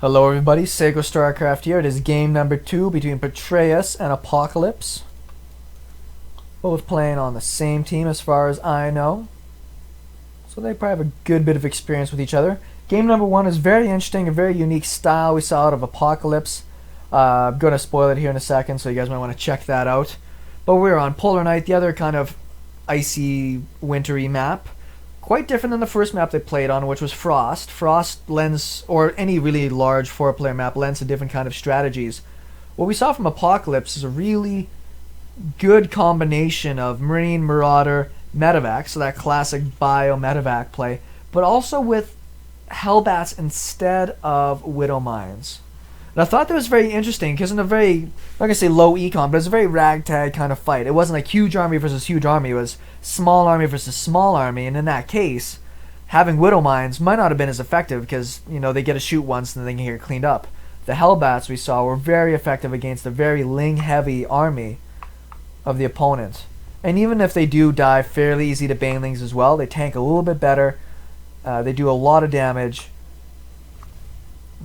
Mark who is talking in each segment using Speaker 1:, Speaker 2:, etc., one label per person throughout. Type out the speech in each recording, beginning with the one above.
Speaker 1: Hello everybody, SeKo Starcraft here. It is game number 2 between Petraeus and Apocalypse. Both playing on the same team as far as I know. So they probably have a good bit of experience with each other. Game number 1 is very interesting, a very unique style we saw out of Apocalypse. I'm going to spoil it here in a second, so you guys might want to check that out. But we're on Polar Night, the other kind of icy, wintry map. Quite different than the first map they played on, which was Frost. Frost lends, or any really large 4-player map, lends to different kind of strategies. What we saw from Apocalypse is a really good combination of Marine, Marauder, medivac, so that classic bio medivac play, but also with hellbats instead of widow mines. And I thought that was very interesting because in a very, I'm not going to say low econ, but it's a very ragtag kind of fight. It wasn't like huge army versus huge army. It was small army versus small army. And in that case, having widow mines might not have been as effective because, you know, they get to shoot once and then they can get cleaned up. The hellbats we saw were very effective against a very ling-heavy army of the opponent. And even if they do die fairly easy to banelings as well, they tank a little bit better. They do a lot of damage.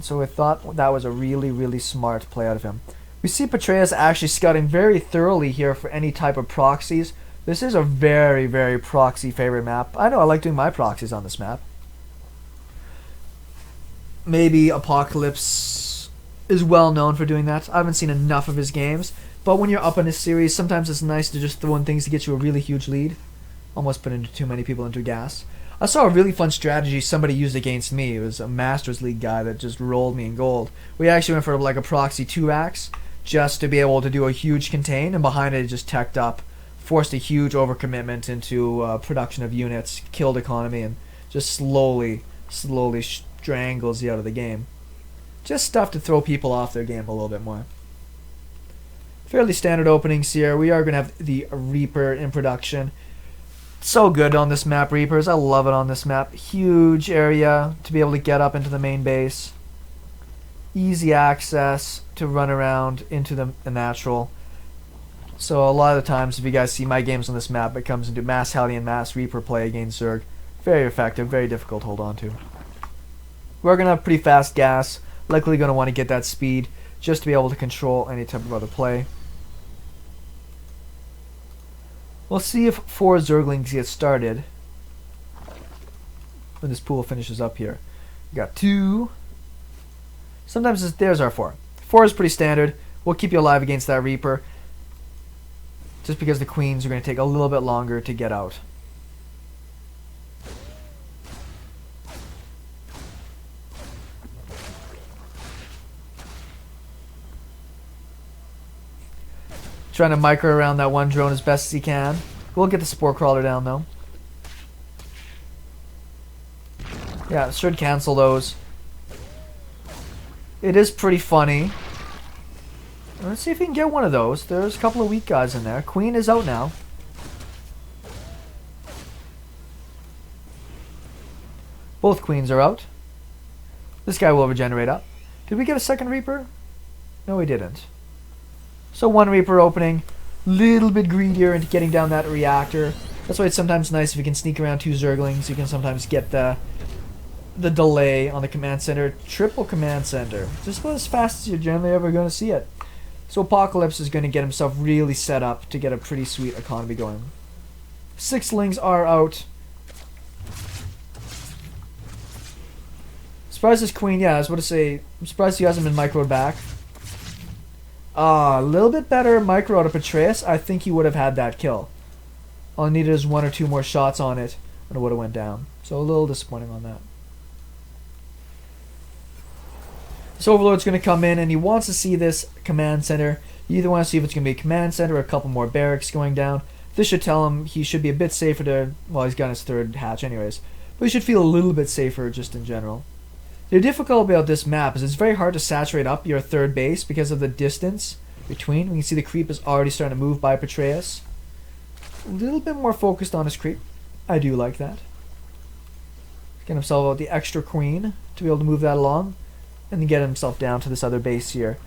Speaker 1: So I thought that was a really, really smart play out of him. We see Petraeus actually scouting very thoroughly here for any type of proxies. This is a very, very proxy favorite map. I know I like doing my proxies on this map. Maybe Apocalypse is well known for doing that. I haven't seen enough of his games. But when you're up in a series, sometimes it's nice to just throw in things to get you a really huge lead. Almost put into too many people into gas. I saw a really fun strategy somebody used against me. It was a Masters League guy that just rolled me in gold. We actually went for like a proxy 2-axe just to be able to do a huge contain, and behind it just teched up, forced a huge overcommitment into production of units, killed economy, and just slowly strangles you out of the game. Just stuff to throw people off their game a little bit more. Fairly standard openings here. We are going to have the Reaper in production. So good on this map, Reapers. I love it on this map. Huge area to be able to get up into the main base. Easy access to run around into the natural. So a lot of the times, if you guys see my games on this map, it comes into mass hellion, mass Reaper play against zerg. Very effective, very difficult to hold on to. We're going to have pretty fast gas. Likely going to want to get that speed just to be able to control any type of other play. We'll see if 4 zerglings get started when this pool finishes up here. We got 2. Sometimes there's our 4. 4 is pretty standard. We'll keep you alive against that Reaper. Just because the queens are going to take a little bit longer to get out. Trying to micro around that one drone as best as he can. We'll get the spore crawler down though. Yeah, should cancel those. It is pretty funny. Let's see if we can get one of those. There's a couple of weak guys in there. Queen is out now. Both queens are out. This guy will regenerate up. Did we get a second Reaper? No, we didn't. So 1 Reaper opening, little bit greedier into getting down that reactor. That's why it's sometimes nice if you can sneak around 2 zerglings. You can sometimes get the delay on the command center. Triple command center, just about as fast as you're generally ever going to see it. So Apocalypse is going to get himself really set up to get a pretty sweet economy going. 6 lings are out. Surprised this queen, yeah, I was about to say, I'm surprised he hasn't been microed back. A little bit better micro out of Petraeus. I think he would have had that kill. All I needed is 1 or 2 more shots on it, and it would have went down. So a little disappointing on that. This Overlord's going to come in, and he wants to see this command center. You either want to see if it's going to be a command center or a couple more barracks going down. This should tell him he should be a bit safer to... Well, he's got his 3rd hatch anyways. But he should feel a little bit safer just in general. The difficulty about this map is it's very hard to saturate up your 3rd base because of the distance between. We can see the creep is already starting to move by Petraeus. A little bit more focused on his creep. I do like that. Get himself out the extra queen to be able to move that along. And then get himself down to this other base here.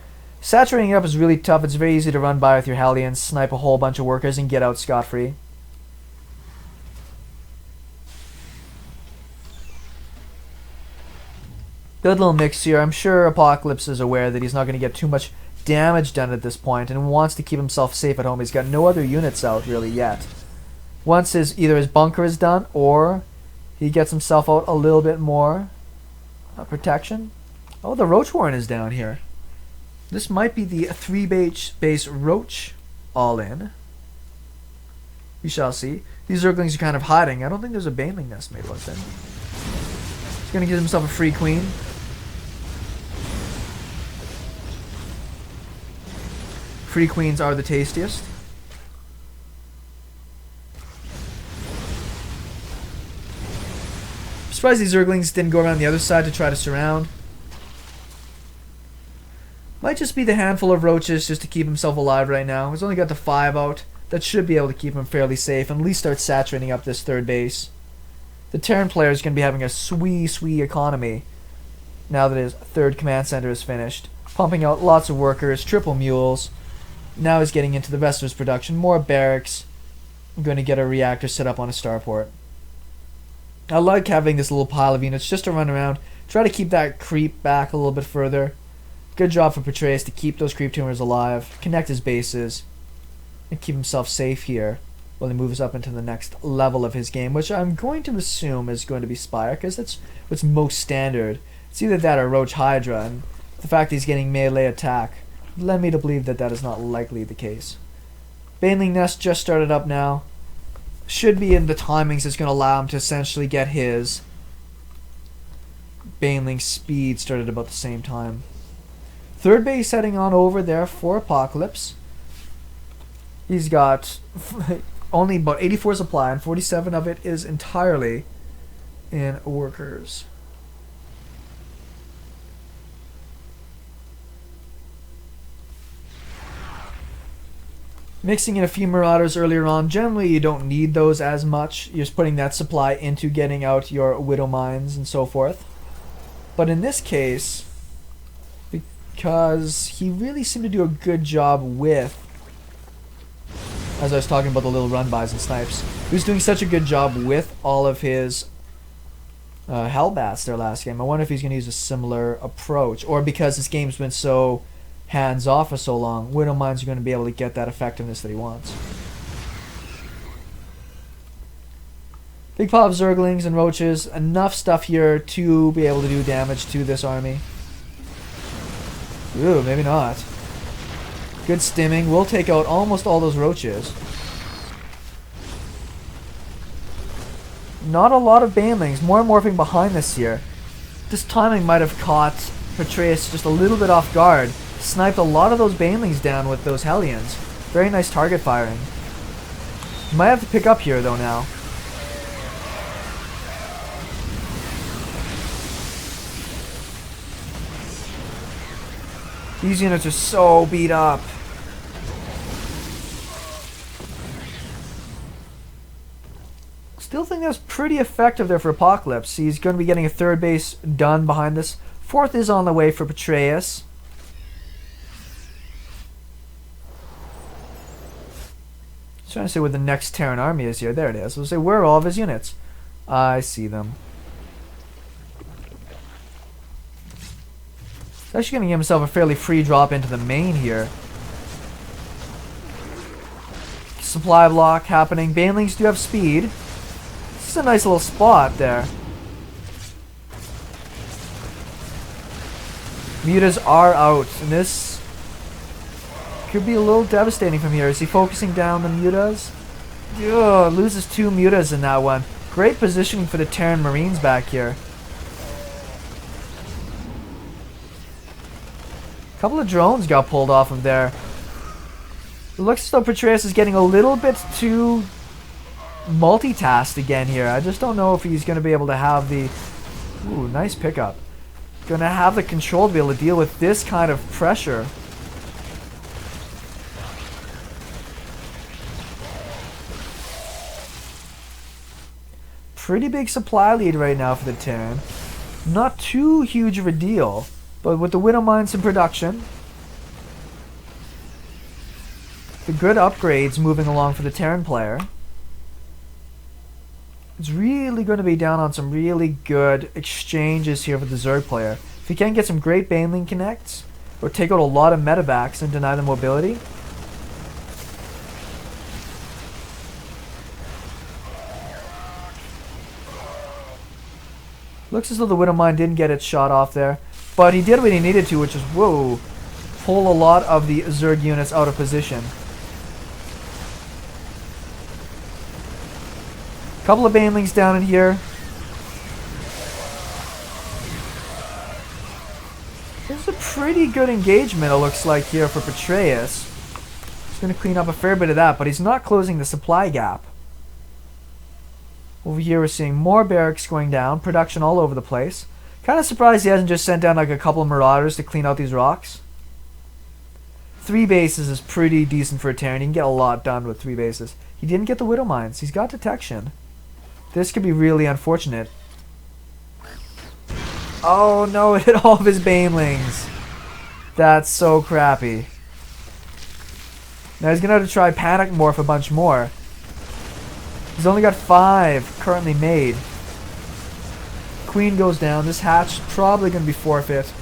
Speaker 1: Saturating up is really tough. It's very easy to run by with your hellions, snipe a whole bunch of workers, and get out scot-free. Good little mix here. I'm sure Apocalypse is aware that he's not going to get too much damage done at this point and wants to keep himself safe at home. He's got no other units out really yet. Once either his bunker is done or he gets himself out a little bit more protection. Oh, the Roach Warren is down here. This might be the 3-base Roach all-in. We shall see. These Zerglings are kind of hiding. I don't think there's a baneling nest made with them. He's going to give himself a free queen. Free queens are the tastiest. I'm surprised these Zerglings didn't go around the other side to try to surround. Might just be the handful of roaches just to keep himself alive right now. He's only got the 5 out. That should be able to keep him fairly safe and at least start saturating up this 3rd base. The Terran player is going to be having a sweet economy now that his 3rd command center is finished. Pumping out lots of workers, triple mules. Now he's getting into the rest of his production. More barracks. I'm going to get a reactor set up on a starport. I like having this little pile of units just to run around. Try to keep that creep back a little bit further. Good job for Petraeus to keep those creep tumors alive, connect his bases, and keep himself safe here while he moves up into the next level of his game, which I'm going to assume is going to be Spire, because that's what's most standard. It's either that or Roach Hydra, and the fact that he's getting melee attack led me to believe that that is not likely the case. Baneling Nest just started up now. Should be in the timings that's going to allow him to essentially get his Baneling speed started about the same time. 3rd base heading on over there for Apocalypse. He's got only about 84 supply, and 47 of it is entirely in workers. Mixing in a few marauders earlier on. Generally, you don't need those as much. You're just putting that supply into getting out your widow mines and so forth. But in this case, because he really seemed to do a good job with, as I was talking about the little run-bys and snipes, he was doing such a good job with all of his hellbats their last game. I wonder if he's going to use a similar approach, or because this game's been so hands-off for so long, widow mines are going to be able to get that effectiveness that he wants. Big pile of Zerglings and Roaches. Enough stuff here to be able to do damage to this army. Ooh, maybe not. Good stimming. We'll take out almost all those Roaches. Not a lot of banelings. More morphing behind this here. This timing might have caught Petraeus just a little bit off guard. Sniped a lot of those banelings down with those hellions. Very nice target firing. Might have to pick up here though now. These units are so beat up. Still think that's pretty effective there for Apocalypse. He's going to be getting a 3rd base done behind this. 4th is on the way for Petraeus. Trying to say where the next Terran army is here. There it is. We'll say, where are all of his units? I see them. He's actually going to give himself a fairly free drop into the main here. Supply block happening. Banelings do have speed. This is a nice little spot there. Mutas are out, and this could be a little devastating from here. Is he focusing down the mutas? Ugh, loses 2 mutas in that one. Great positioning for the Terran Marines back here. A couple of drones got pulled off of there. It looks as though Petraeus is getting a little bit too multitasked again here. I just don't know if he's going to be able to have the... Ooh, nice pickup. Going to have the control to be able to deal with this kind of pressure. Pretty big supply lead right now for the Terran. Not too huge of a deal, but with the Widow Mines in production, the good upgrades moving along for the Terran player, it's really going to be down on some really good exchanges here for the Zerg player. If he can get some great baneling connects, or take out a lot of medivacs and deny them mobility. Looks as though the Widowmine didn't get its shot off there. But he did what he needed to, which is, whoa, pull a lot of the Zerg units out of position. Couple of banelings down in here. This is a pretty good engagement, it looks like, here for Petraeus. He's going to clean up a fair bit of that, but he's not closing the supply gap. Over here we're seeing more barracks going down, production all over the place. Kind of surprised he hasn't just sent down like a couple of marauders to clean out these rocks. 3 bases is pretty decent for a Terran. You can get a lot done with 3 bases. He didn't get the Widow Mines. He's got detection. This could be really unfortunate. Oh no, it hit all of his banelings. That's so crappy. Now he's going to have to try panic morph a bunch more. He's only got 5 currently made. Queen goes down. This hatch probably going to be forfeit.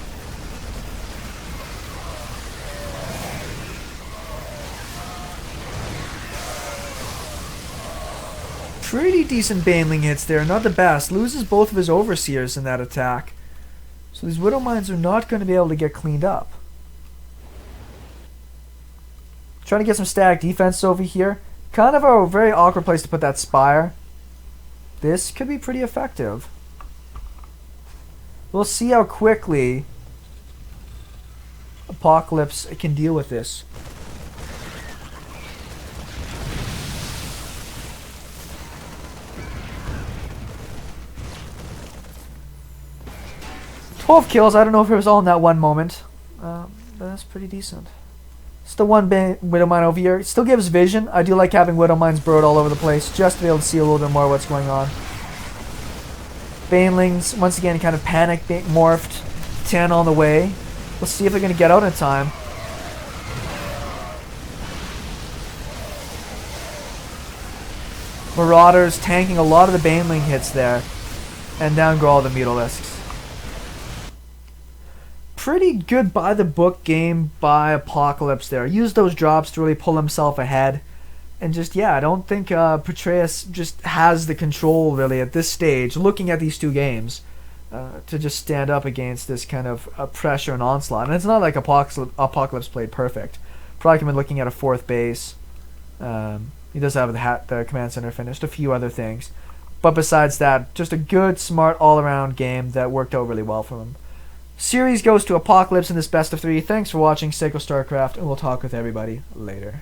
Speaker 1: Pretty decent baneling hits there. Not the best. Loses both of his overseers in that attack. So these Widow Mines are not going to be able to get cleaned up. Trying to get some static defense over here. Kind of a very awkward place to put that spire. This could be pretty effective. We'll see how quickly Apocalypse can deal with this. "12 kills. I don't know if it was all in that one moment. But that's pretty decent. It's the one Widow Mine over here. It still gives vision. I do like having Widow Mines burrowed all over the place, just to be able to see a little bit more what's going on. Banelings, once again, kind of panic morphed. 10 on the way. We'll see if they're going to get out in time. Marauders tanking a lot of the baneling hits there. And down go all the mutalisks. Pretty good by-the-book game by Apocalypse there. Used those drops to really pull himself ahead. And just, yeah, I don't think Petraeus just has the control, really, at this stage, looking at these 2 games, to just stand up against this kind of pressure and onslaught. And it's not like Apocalypse played perfect. Probably could have been looking at a 4th base. He does have the command center finished, a few other things. But besides that, just a good, smart, all-around game that worked out really well for him. Series goes to Apocalypse in this best of 3. Thanks for watching SeKo Starcraft, and we'll talk with everybody later.